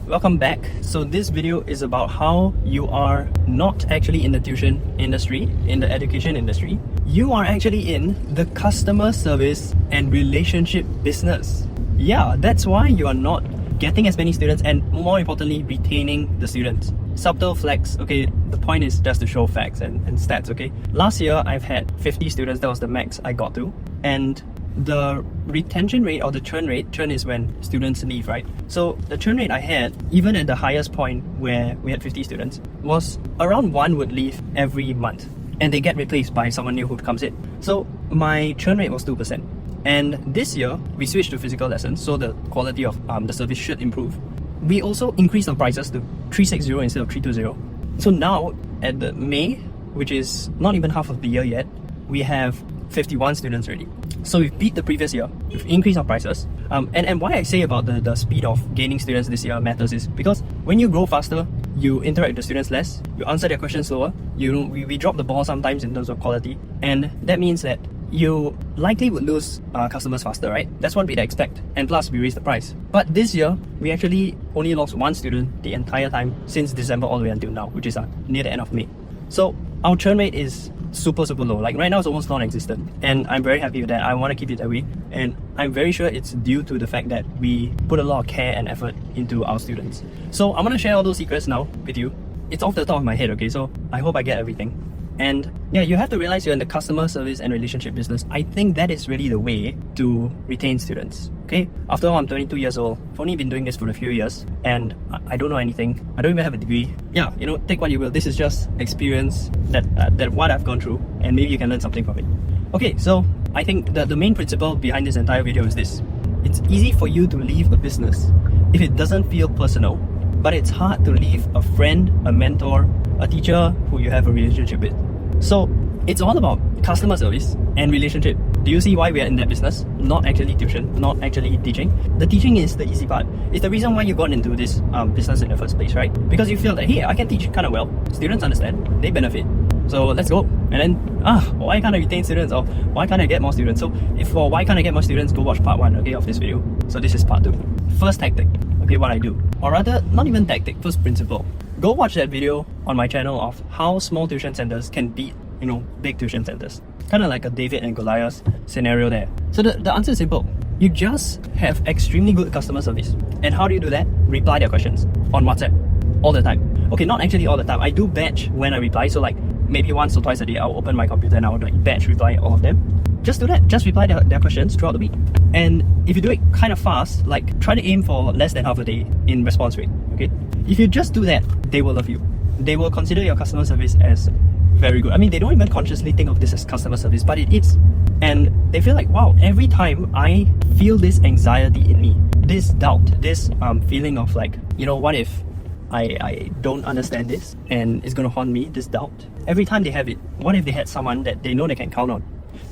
welcome back. So this video is about how you are not actually in the tuition industry, in the education industry. You are actually in the customer service and relationship business. Yeah, that's why you are not getting as many students and more importantly, retaining the students. Subtle flex, okay, the point is just to show facts and stats, okay? Last year, I've had 50 students, that was the max I got to. And the retention rate or the churn is when students leave, right? So the churn rate I had, even at the highest point where we had 50 students, was around one would leave every month and they get replaced by someone new who comes in. So my churn rate was 2%. And this year, we switched to physical lessons, so the quality of the service should improve. We also increased our prices to 360 instead of 320. So now, at the May, which is not even half of the year yet, we have 51 students already. So we've beat the previous year, we've increased our prices. And why I say about the speed of gaining students this year matters is because when you grow faster, you interact with the students less, you answer their questions slower, we drop the ball sometimes in terms of quality, and that means that you likely would lose customers faster, right? That's what we'd expect. And plus, we raised the price. But this year, we actually only lost one student the entire time since December all the way until now, which is near the end of May. So our churn rate is super low. Like right now, it's almost non-existent. And I'm very happy with that. I want to keep it that way. And I'm very sure it's due to the fact that we put a lot of care and effort into our students. So I'm going to share all those secrets now with you. It's off the top of my head, okay? So I hope I get everything. And yeah, you have to realize you're in the customer service and relationship business. I think that is really the way to retain students, okay? After all, I'm 22 years old. I've only been doing this for a few years and I don't know anything. I don't even have a degree. Yeah, take what you will. This is just experience that what I've gone through, and maybe you can learn something from it. Okay, so I think the main principle behind this entire video is this. It's easy for you to leave a business if it doesn't feel personal, but it's hard to leave a friend, a mentor, a teacher who you have a relationship with. So it's all about customer service and relationship. Do you see why we are in that business? Not actually tuition, not actually teaching. The teaching is the easy part. It's the reason why you got into this business in the first place, right? Because you feel that, hey, I can teach kind of well. Students understand, they benefit. So let's go. And then, why can't I retain students? Or why can't I get more students? So why can't I get more students, go watch part 1, okay, of this video. So this is part 2. First tactic, okay, what I do. Or rather, not even tactic, first principle. Go watch that video on my channel of how small tuition centers can beat, big tuition centers. Kind of like a David and Goliath scenario there. So the answer is simple. You just have extremely good customer service. And how do you do that? Reply their questions on WhatsApp all the time. Okay, not actually all the time. I do batch when I reply. So like maybe once or twice a day, I'll open my computer and I'll batch reply all of them. Just do that. Just reply their questions throughout the week. And if you do it kind of fast, like try to aim for less than half a day in response rate, okay? If you just do that, they will love you. They will consider your customer service as very good. I mean, they don't even consciously think of this as customer service, but it is. And they feel like, wow, every time I feel this anxiety in me, this doubt, this feeling of like, what if I don't understand this and it's going to haunt me, this doubt. Every time they have it, what if they had someone that they know they can count on?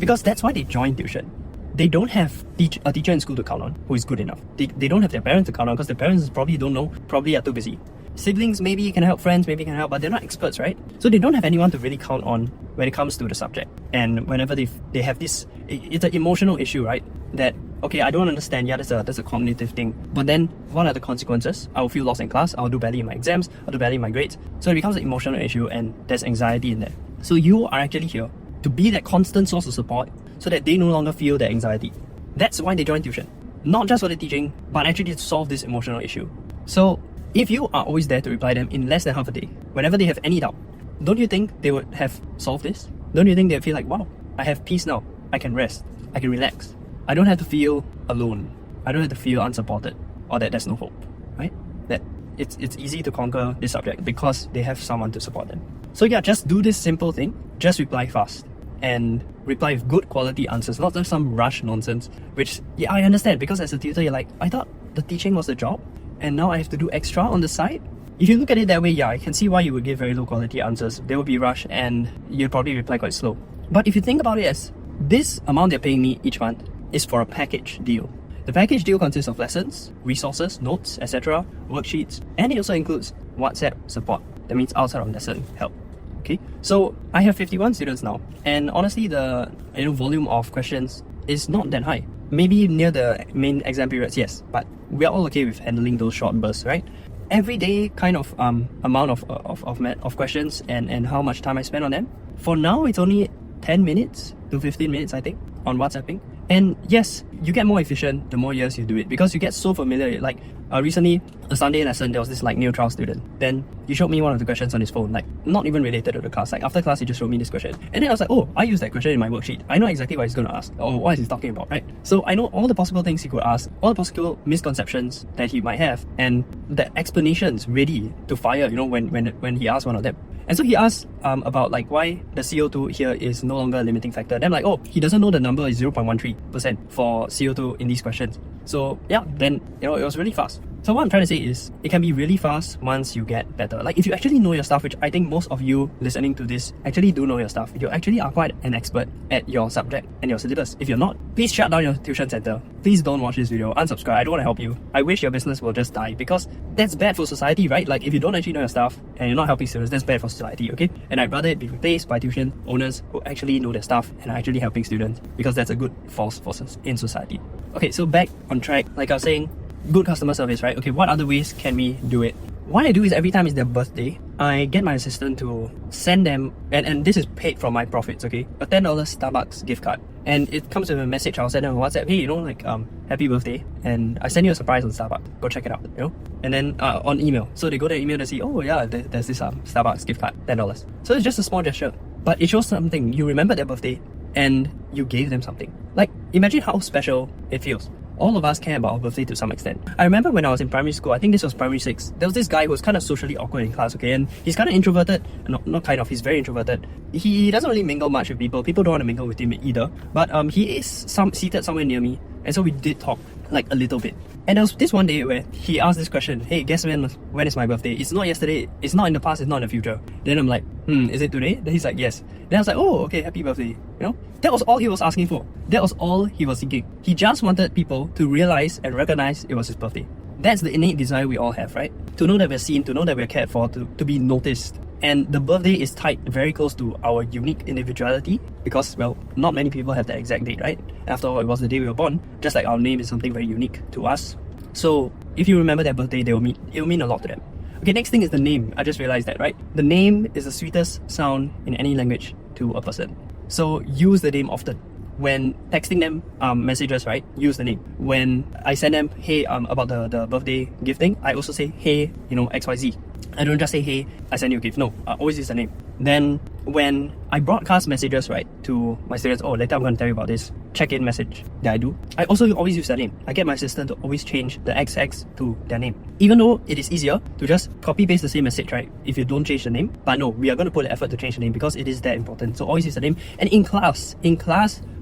Because that's why they join tuition. They don't have a teacher in school to count on who is good enough. They don't have their parents to count on because their parents probably don't know, probably are too busy. Siblings maybe can help, friends maybe can help, but they're not experts, right? So they don't have anyone to really count on when it comes to the subject. And whenever they have this, it's an emotional issue, right? That, okay, I don't understand, yeah, that's a cognitive thing. But then, what are the consequences? I'll feel lost in class, I'll do badly in my exams, I'll do badly in my grades. So it becomes an emotional issue and there's anxiety in there. So you are actually here to be that constant source of support so that they no longer feel that anxiety. That's why they join tuition. Not just for the teaching, but actually to solve this emotional issue. So if you are always there to reply them in less than half a day, whenever they have any doubt, don't you think they would have solved this? Don't you think they would feel like, wow, I have peace now, I can rest, I can relax. I don't have to feel alone. I don't have to feel unsupported or that there's no hope, right? That it's easy to conquer this subject because they have someone to support them. So yeah, just do this simple thing. Just reply fast and reply with good quality answers, not just some rush nonsense, which, yeah, I understand, because as a tutor, you're like, I thought the teaching was the job and now I have to do extra on the side. If you look at it that way, yeah, I can see why you would give very low quality answers. They will be rushed and you'll probably reply quite slow. But if you think about it as this amount they're paying me each month is for a package deal. The package deal consists of lessons, resources, notes, etc., worksheets, and it also includes WhatsApp support. That means outside of lesson help. Okay, so I have 51 students now, and honestly, the volume of questions is not that high. Maybe near the main exam periods, yes, but we are all okay with handling those short bursts, right? everyday kind of amount of questions and how much time I spend on them. For now, it's only 10 minutes to 15 minutes, I think, on WhatsApping. And yes, you get more efficient the more years you do it because you get so familiar. Like recently, a Sunday lesson, there was this like neutral student. Then he showed me one of the questions on his phone, like not even related to the class. Like after class, he just showed me this question. And then I was like, oh, I use that question in my worksheet. I know exactly what he's going to ask or what he's talking about, right? So I know all the possible things he could ask, all the possible misconceptions that he might have, and the explanations ready to fire, you know, when he asked one of them. And so he asked about like why the CO2 here is no longer a limiting factor. Then I'm like, oh, he doesn't know the number is 0.13% for CO2 in these questions. So yeah, then you know it was really fast. So what I'm trying to say is it can be really fast once you get better. Like if you actually know your stuff, which I think most of you listening to this actually do know your stuff. You actually are quite an expert at your subject and your syllabus. If you're not, please shut down your tuition center. Please don't watch this video. Unsubscribe. I don't want to help you. I wish your business will just die because that's bad for society, right? Like if you don't actually know your stuff and you're not helping students, that's bad for society, okay? And I'd rather it be replaced by tuition owners who actually know their stuff and are actually helping students because that's a good force in society. Okay, so back on track, like I was saying, good customer service, right? Okay, what other ways can we do it? What I do is every time it's their birthday, I get my assistant to send them, and this is paid from my profits, okay? A $10 Starbucks gift card. And it comes with a message. I'll send them on WhatsApp, hey, you know, like, happy birthday. And I send you a surprise on Starbucks. Go check it out, you know? And then on email. So they go to email to see, oh yeah, there's this Starbucks gift card, $10. So it's just a small gesture. But it shows something. You remember their birthday and you gave them something. Like, imagine how special it feels. All of us care about our birthday to some extent. I remember when I was in primary school, I think this was primary 6, there was this guy who was kind of socially awkward in class, okay? And he's kind of introverted. Not kind of, he's very introverted. He doesn't really mingle much with people. People don't want to mingle with him either. But he is seated somewhere near me. And so we did talk, like a little bit. And there was this one day where he asked this question, hey, guess when is my birthday? It's not yesterday, it's not in the past, it's not in the future. Then I'm like, is it today? Then he's like, yes. Then I was like, oh, okay, happy birthday. You know? That was all he was asking for. That was all he was seeking. He just wanted people to realize and recognize it was his birthday. That's the innate desire we all have, right? To know that we're seen, to know that we're cared for, to be noticed. And the birthday is tied very close to our unique individuality because, well, not many people have that exact date, right? After all, it was the day we were born, just like our name is something very unique to us. So if you remember their birthday, it will mean a lot to them. Okay, next thing is the name. I just realized that, right? The name is the sweetest sound in any language to a person. So use the name often. When texting them messages, right? Use the name. When I send them, hey, about the birthday gifting, I also say, hey, you know, XYZ. I don't just say, hey, I send you a gift. No, I always use the name. Then when I broadcast messages, right, to my students, oh, later I'm going to tell you about this check-in message that I do, I also always use their name. I get my assistant to always change the XX to their name. Even though it is easier to just copy-paste the same message, right, if you don't change the name. But no, we are going to put the effort to change the name because it is that important. So always use the name. And in class,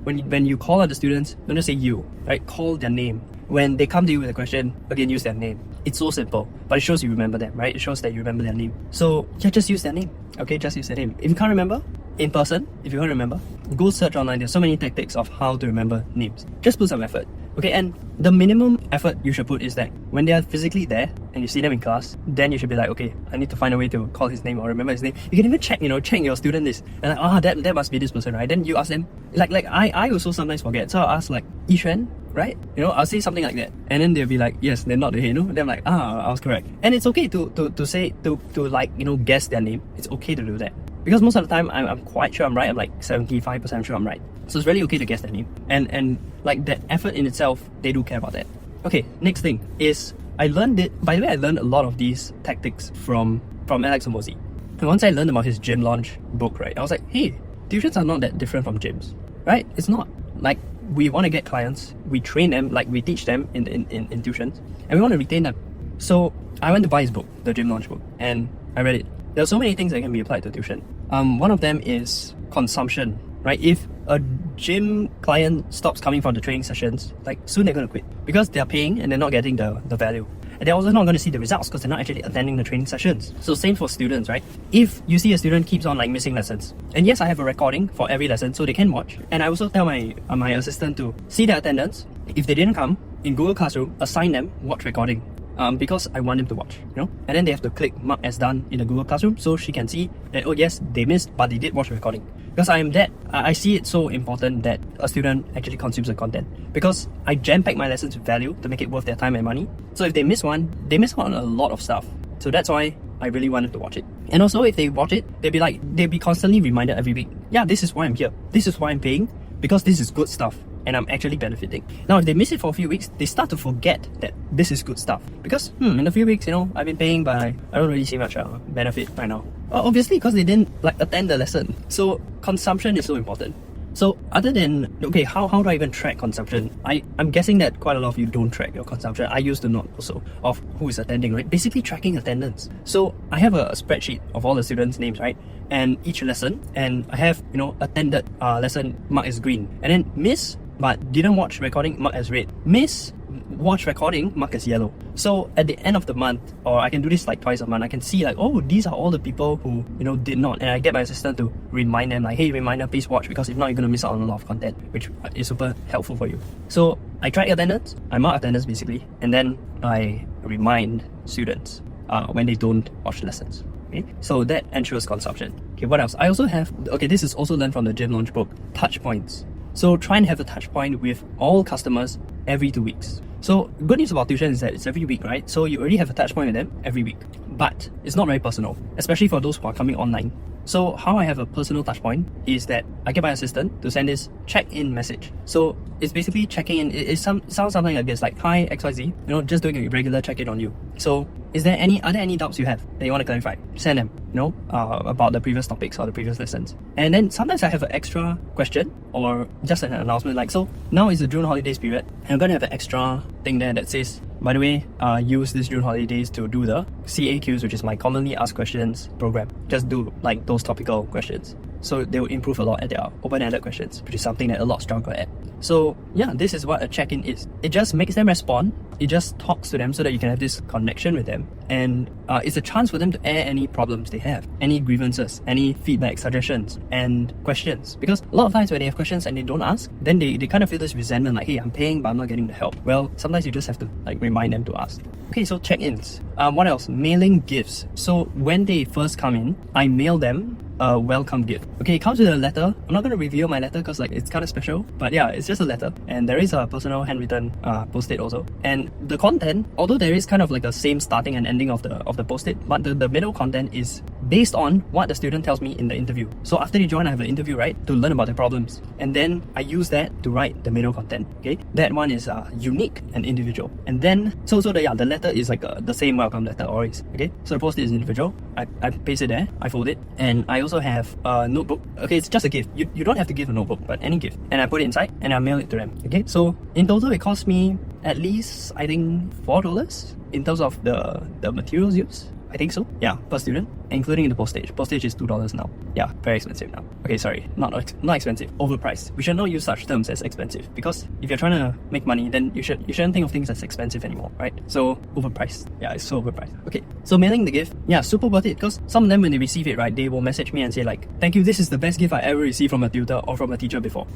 when you call out the students, don't just say you, right? Call their name. When they come to you with a question, again, use their name. It's so simple, but it shows you remember them, right? It shows that you remember their name. So yeah, just use their name, okay? Just use their name. If you can't remember, in person, if you can't remember, go search online. There's so many tactics of how to remember names. Just put some effort, okay? And the minimum effort you should put is that when they are physically there and you see them in class, then you should be like, okay, I need to find a way to call his name or remember his name. You can even check your student list and like, that must be this person, right? Then you ask them, like I also sometimes forget. So I'll ask like, Yishuan, right? You know, I'll say something like that, and then they'll be like, yes, they're not the you know. Then I'm like, I was correct. And it's okay to say to like, you know, guess their name. It's okay to do that because most of the time I'm quite sure I'm right. I'm like 75% sure I'm right. So it's really okay to guess their name, and like that effort in itself, they do care about that. Okay, next thing is I learned it. By the way, I learned a lot of these tactics from Alex Hormozi. And once I learned about his gym launch book, right, I was like, hey, tuitions are not that different from gyms, right? It's not. Like, we want to get clients, we train them, like we teach them in tuitions, and we want to retain them. So I went to buy his book, the gym launch book, and I read it. There are so many things that can be applied to tuition. One of them is consumption, right? If a gym client stops coming for the training sessions, like soon they're going to quit because they're paying and they're not getting the value. And they're also not going to see the results because they're not actually attending the training sessions. So same for students, right? If you see a student keeps on like missing lessons, and yes, I have a recording for every lesson so they can watch. And I also tell my assistant to see their attendance. If they didn't come, in Google Classroom, assign them watch recording. Because I want them to watch, you know? And then they have to click mark as done in the Google Classroom so she can see that, oh yes, they missed, but they did watch the recording. Because I see it so important that a student actually consumes the content. Because I jam-pack my lessons with value to make it worth their time and money. So if they miss one, they miss out on a lot of stuff. So that's why I really wanted to watch it. And also, if they watch it, they'll be constantly reminded every week, yeah, this is why I'm here. This is why I'm paying, because this is good stuff and I'm actually benefiting. Now, if they miss it for a few weeks, they start to forget that this is good stuff. Because, in a few weeks, I've been paying, but I don't really see much benefit right now. Obviously, because they didn't attend the lesson. So, consumption is so important. So other than, okay, how do I even track consumption? I'm guessing that quite a lot of you don't track your consumption. I used to not also, of who is attending, right? Basically tracking attendance. So I have a spreadsheet of all the students' names, right? And each lesson, and I have, attended lesson marked as green. And then miss, but didn't watch recording marked as red. Miss, watch recording marked as yellow. So at the end of the month, or I can do this like twice a month, I can see like, oh, these are all the people who did not, and I get my assistant to remind them like, hey, reminder, please watch, because if not, you're gonna miss out on a lot of content, which is super helpful for you. So I track attendance, I mark attendance basically, and then I remind students when they don't watch lessons. Okay, so that ensures consumption. Okay, what else? I also have, okay, this is also learned from the Gym Launch book, touch points. So try and have a touch point with all customers every 2 weeks. So good news about tuition is that it's every week, right? So you already have a touch point with them every week. But it's not very personal, especially for those who are coming online. So how I have a personal touch point is that I get my assistant to send this check-in message. So it's basically checking in. It sounds something like this, like, hi XYZ, just doing a regular check-in on you. So are there any doubts you have that you want to clarify? Send them, about the previous topics or the previous lessons. And then sometimes I have an extra question or just an announcement like, so now is the June holidays period, and I'm going to have an extra thing there that says, by the way, use this June holidays to do the CAQs, which is my commonly asked questions program. Just do like those topical questions. So they will improve a lot at their open-ended questions, which is something that a lot stronger at. So yeah, this is what a check-in is. It just makes them respond. It just talks to them so that you can have this connection with them. And it's a chance for them to air any problems they have, any grievances, any feedback, suggestions, and questions. Because a lot of times when they have questions and they don't ask, then they kind of feel this resentment like, hey, I'm paying but I'm not getting the help. Well, sometimes you just have to remind them to ask. Okay, so check-ins. What else? Mailing gifts. So when they first come in, I mail them a welcome gift. Okay, it comes with a letter. I'm not going to reveal my letter because it's kind of special, but yeah, it's just a letter, and there is a personal handwritten post-it also. And the content, although there is kind of like the same starting and ending of the post-it, but the middle content is based on what the student tells me in the interview. So after they join, I have an interview, right, to learn about their problems, and then I use that to write the middle content. Okay, that one is unique and individual. And then the letter is like the same welcome letter always. Okay, so the post-it is individual. I paste it there, I fold it, and I also have a notebook. Okay, it's just a gift. You don't have to give a notebook, but any gift. And I put it inside and I mail it to them. Okay, so in total it cost me at least, I think, $4 in terms of the materials used. I think so. Yeah, per student, including the postage. Postage is $2 now. Yeah, very expensive now. Okay, sorry, not expensive, overpriced. We should not use such terms as expensive, because if you're trying to make money, then you shouldn't think of things as expensive anymore, right? So overpriced. Yeah, it's so overpriced. Okay, so mailing the gift, yeah, super worth it, because some of them, when they receive it, right, they will message me and say like, thank you, this is the best gift I ever received from a tutor or from a teacher before.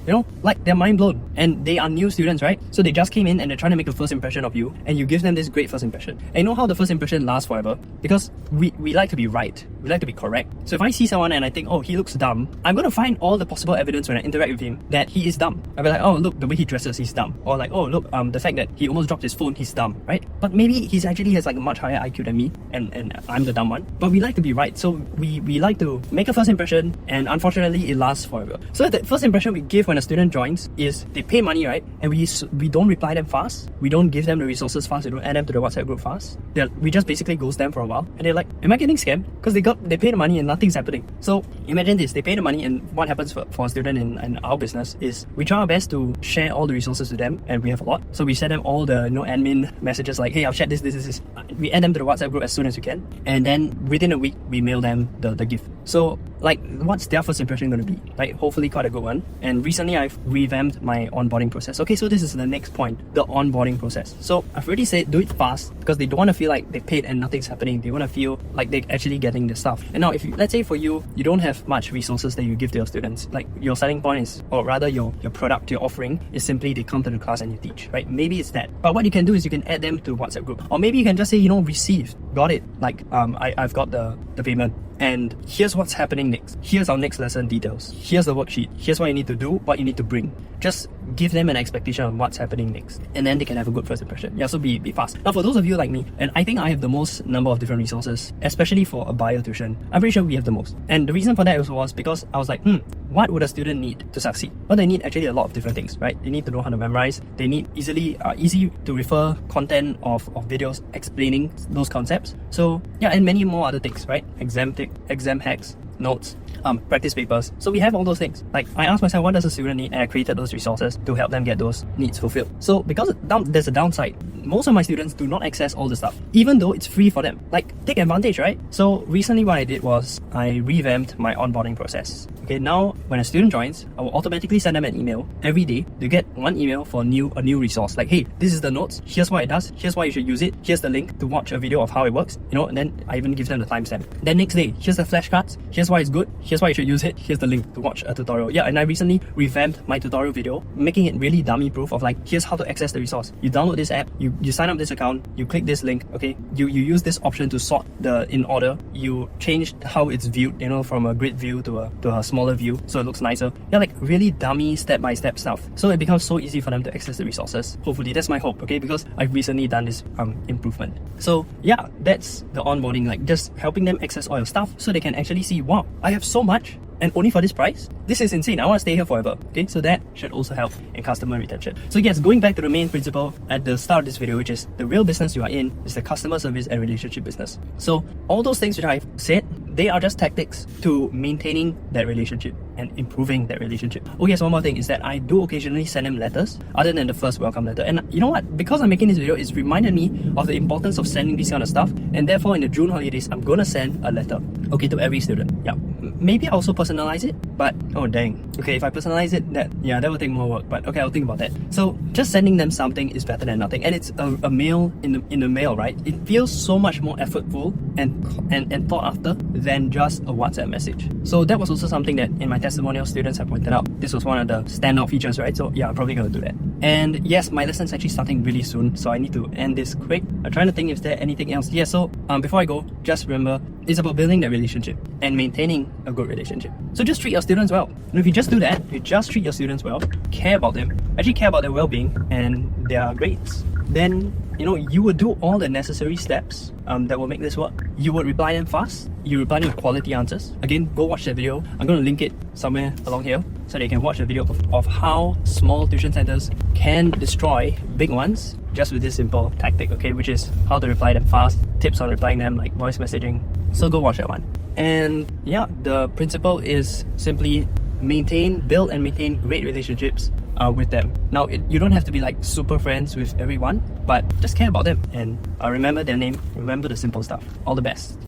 Like they're mind blown, and they are new students, right? So they just came in and they're trying to make a first impression of you, and you give them this great first impression. And you know how the first impression lasts forever? Because we like to be right. We like to be correct. So if I see someone and I think, oh, he looks dumb, I'm going to find all the possible evidence when I interact with him that he is dumb. I'll be like, oh, look, the way he dresses, he's dumb. Or like, oh, look, the fact that he almost dropped his phone, he's dumb, right? But maybe he actually has like a much higher IQ than me, and I'm the dumb one. But we like to be right. So we like to make a first impression, and unfortunately, it lasts forever. So the first impression we give when a student joins is they pay money, right? And we don't reply them fast. We don't give them the resources fast. We don't add them to the WhatsApp group fast. We just basically ghost them for a while, and they're like, am I getting scammed? Because they pay the money and nothing's happening. So imagine this, they pay the money, and what happens for a student in our business is we try our best to share all the resources to them, and we have a lot. So we send them all the admin messages like, hey, I've shared this. We add them to the WhatsApp group as soon as we can, and then within a week we mail them the gift. So like, what's their first impression going to be? Like, hopefully quite a good one. And recently I've revamped my onboarding process. Okay, so this is the next point, the onboarding process. So I've already said do it fast, because they don't want to feel like they paid and nothing's happening. They want to feel like they're actually getting the stuff. And now, if let's say for you don't have much resources that you give to your students, like your selling point is, or rather your product, your offering is simply they come to the class and you teach, right? Maybe it's that. But what you can do is you can add them to the WhatsApp group, or maybe you can just say, received, got it. Like, I've got the payment. and here's what's happening next. Here's our next lesson details. Here's the worksheet. Here's what you need to do, what you need to bring. Just give them an expectation of what's happening next, and then they can have a good first impression. Yeah, so be fast. Now, for those of you like me, and I think I have the most number of different resources, especially for a bio tuition, I'm pretty sure we have the most. And the reason for that was because I was like, what would a student need to succeed? Well, they need actually a lot of different things, right? They need to know how to memorize. They need easy to refer content of videos explaining those concepts. So yeah, and many more other things, right? Exam hacks, notes, practice papers. So we have all those things. Like, I asked myself, what does a student need? And I created those resources to help them get those needs fulfilled. So because there's a downside, most of my students do not access all the stuff, even though it's free for them. Like, take advantage, right? So recently what I did was I revamped my onboarding process. Okay, now when a student joins, I will automatically send them an email every day. You get one email for a new resource. Like, hey, this is the notes, here's what it does, here's why you should use it, here's the link to watch a video of how it works, and then I even give them the timestamp. Then next day, here's the flashcards, here's why it's good, here's why you should use it, here's the link to watch a tutorial. Yeah, and I recently revamped my tutorial video, making it really dummy proof of like, here's how to access the resource. You download this app, you sign up this account, you click this link, okay? You use this option to sort in order, you change how it's viewed, from a grid view to a smaller view, so it looks nicer. Yeah, like really dummy step-by-step stuff. So it becomes so easy for them to access the resources. Hopefully, that's my hope, okay? Because I've recently done this improvement. So yeah, that's the onboarding, like just helping them access all your stuff so they can actually see, wow, I have so much and only for this price? This is insane. I want to stay here forever. Okay, so that should also help in customer retention. So yes, going back to the main principle at the start of this video, which is the real business you are in is the customer service and relationship business. So all those things which I've said, they are just tactics to maintaining that relationship and improving that relationship. Oh yes, one more thing is that I do occasionally send them letters other than the first welcome letter. And you know what? Because I'm making this video, it's reminded me of the importance of sending this kind of stuff. And therefore, in the June holidays, I'm gonna send a letter, okay, to every student. Yeah, maybe I also personalize it, but oh dang. Okay, if I personalize it, that will take more work. But okay, I'll think about that. So just sending them something is better than nothing. And it's a mail in the mail, right? It feels so much more effortful and thought after than just a WhatsApp message. So that was also something that in my testimonial students have pointed out. This was one of the standout features, right? So yeah, I'm probably gonna do that. And yes, my lesson's actually starting really soon, so I need to end this quick. I'm trying to think if there's anything else. Yeah, so before I go, just remember, it's about building that relationship and maintaining a good relationship. So just treat your students well. And if you just do that, you just treat your students well, care about them, actually care about their well-being and their grades, then you would do all the necessary steps that will make this work. You would reply them fast, you reply them with quality answers. Again, go watch that video. I'm going to link it somewhere along here so that you can watch the video of how small tuition centers can destroy big ones just with this simple tactic, okay, which is how to reply them fast, tips on replying them like voice messaging. So go watch that one. And yeah, the principle is simply build and maintain great relationships with them. Now, you don't have to be like super friends with everyone, but just care about them and remember their name, remember the simple stuff. All the best.